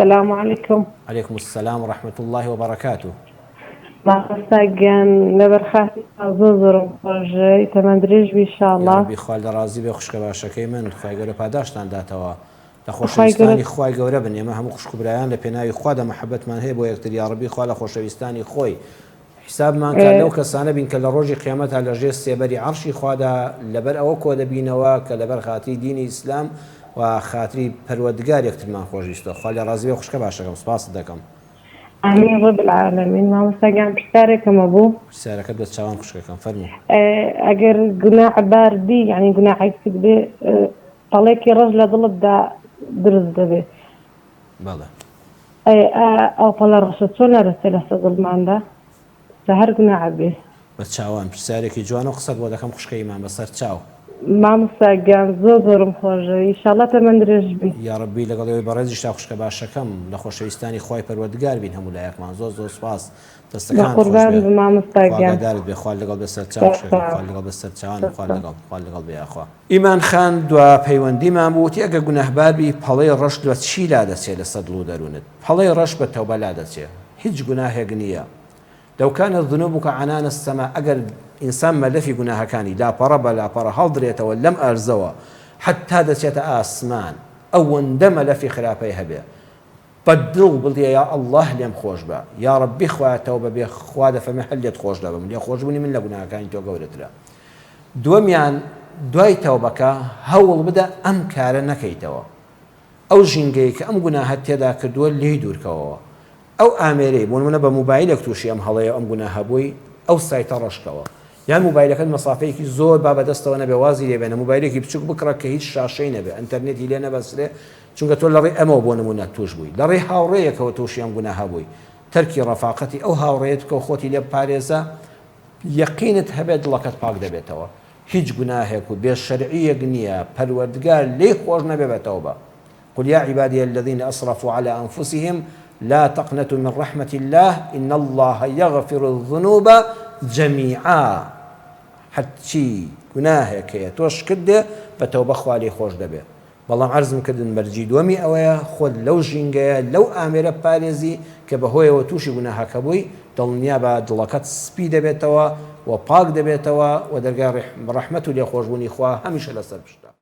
السلام عليكم. عليكم السلام ورحمة الله وبركاته. ماستاگیان لەبەرخاتی زۆر ڕۆژەی تەمەندرێژ بی یا ئینشاءالله. ربی خوال لە ڕازی بێ خوشکە باشەکەی من خوای گەورە پاداشتان داتەوە لە خوای خۆشەویستانی گەورە خوای گەورە بن ئێمە هەموو خوشکبرایان لە پێناوی خوا دە مەحەبەتمان هەیە بۆ یەکتر یا ربی خوا لە خۆشەویستانی خۆی حسابمان کە لەو کەسانە بین کە لە ڕۆژی قیامەتە لە ژێر سێبەری عەرشی خوادا لەبەر ئەوە کۆ دەبینەوە کە لەبەر خاتری دینی ئیسلام و خاتری پەروەردگار یەکترمان خۆشویستە خوا لە ڕازی بێ خوشکە باشەکەم سپاس دەکەم. ئامین رب العالمین. مامۆستاگیان پرسیارێکەمە بوو پرسیارەکەت بە چاوان خوشکەکەم فەرموو. ئەگەر گوناح باردی یعنی گوناحێک بێ پەڵێکی ڕەش لە دڵتدا دروست دەبێت بەڵێ ئەو پەڵە ڕەشە چۆن نەرسێ لەسەر دڵماندا لە هەر گوناح بێ؟ بە چاوان پرسیارێکی جوان و قسەت بۆ دەکەم خوشکەیمان بەسەر چاو. مامۆستاگیان زۆرم خۆشەوی ئینشاءالله تەمەندرێژ بی. یا ربی لەگەڵەوەی بەڕێزی شتا خوشکە باشەکەم لە خۆشەویستانی خوای پەروەردگار بین هەموو لایەکمان زۆر سوپاس دەستەکان خۆشبێت بێ خوال لەگەڵ بەسەر چاو خوال لەگەڵ بەسەر چاوان خوال لەگەڵ بێ ئاخوا. ئیمان خان دوا پەیوەندیمان بوو وتی ئەگە گوناهبار بی پەڵەی ڕەش لە چی لا دەچێت لە سەد و دەروونت؟ پەڵەی ڕەش بە تەوبە لا دەچێت هیچ گوناهێک نییە. لو كان الذنوب كعنان السماء أجر إنسان ما لفي جناها كاني لا برا لا برا هالدريت ولم أرزوا حتى هذا شيء آسمان أو اندم لفي خلافيها به بدل بلدي يا الله لم خوش با يا ربي خوا توبة بخوا فمحل يتخوش لا بمن يخوش بني من لا جناها كاني تو قولت لا دوميان دوای توبەکە هەوڵ بدە ئەم کارە نەکەیتەوە ئەو ژینگەی کە ئەم گوناهە تێدا کردووە لێی دوورکەوە ئەو ئامێرەی بۆ نمونە بە موبایلێک تووشی ئەم هەڵەیە ئەم گوناهە بووی ئەو سایتە ڕەشکەوە یان موبایلەکەت مەسافەیەکی زۆر با بەدەستەوە نەبێ وازی لێ بێنە موبایلێکی بچووک بکڕە کە هیچ شاشەی نەبێ ئینتەرنێتی لێ نەبەسرێ چونکە تۆ لەڕێی ئەمەوە بۆ نمونە توش بووی لەڕێی هاوڕێیەکەوە تووشی ئەم گوناهە بووی تەرکی ڕەفاقەتی ئەو هاوڕێیت کە خۆتی لێ پارێزە یەقینت هەبێت دڵەکەت پاک دەبێتەوە هیچ گوناهێک و بێ شەرعیەک نییە پەروەردگار لێی خۆش نەبێتەوە بە قل يا عبادي الذين أسرفوا على أنفسهم لا تقنطوا من رحمة الله إن الله يغفر الذنوب جميعا حتى گوناهێک هەیە تۆش کردێ بە تەوبە خوا لێی خۆش دەبێت بەڵام عەرزم کردن مەرجی دووەمی ئەوەیە خۆت لەو ژینگەیە لەو ئامێرە پارێزی کە بەهۆیەوە تووشی گوناهەکە بووی دڵنیا بە دڵەکەت سپی دەبێتەوە و پاک دەبێتەوە و دەرگای ڕەحمەت و لێخۆشبوونی خوا هەمیشە لەسەر پشتە.